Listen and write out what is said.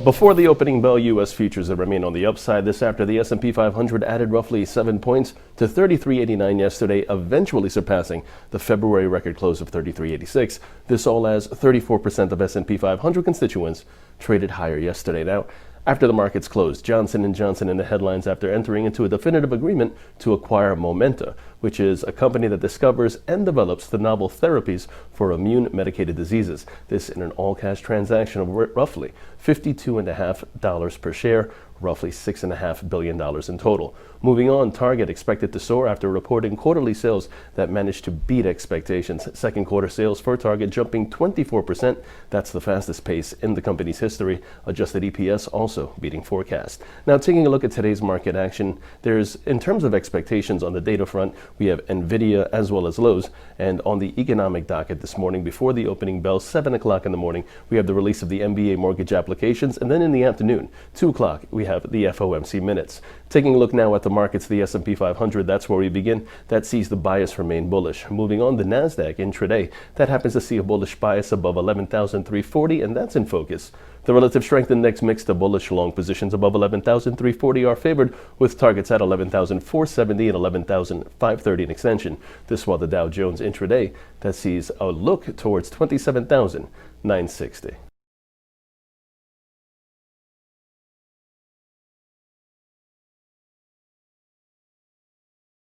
Before the opening bell, U.S. futures have remained on the upside this after the S&P 500 added roughly 7 points to 33.89 yesterday, eventually surpassing the February record close of 33.86. This all as 34% of S&P 500 constituents traded higher yesterday. Now, after the markets closed, Johnson & Johnson in the headlines after entering into a definitive agreement to acquire Momenta, which is a company that discovers and develops the novel therapies for immune-medicated diseases. This in an all-cash transaction of roughly $52.50 per share, roughly $6.5 billion in total. Moving on, Target expected to soar after reporting quarterly sales that managed to beat expectations. Second quarter sales for Target jumping 24%. That's the fastest pace in the company's history. Adjusted EPS also beating forecast. Now, taking a look at today's market action, in terms of expectations on the data front, we have Nvidia as well as Lowe's. And on the economic docket this morning, before the opening bell, 7 o'clock in the morning, we have the release of the MBA mortgage applications. And then in the afternoon, 2 o'clock, we have the FOMC minutes. Taking a look now at the markets, the S&P 500, that's where we begin. That sees the bias remain bullish. Moving on, the Nasdaq intraday, that happens to see a bullish bias above 11,340, and that's in focus. The relative strength index mixed to bullish. Long positions above 11,340 are favored, with targets at 11,470 and 11,530 in extension. This while the Dow Jones intraday, that sees a look towards 27,960.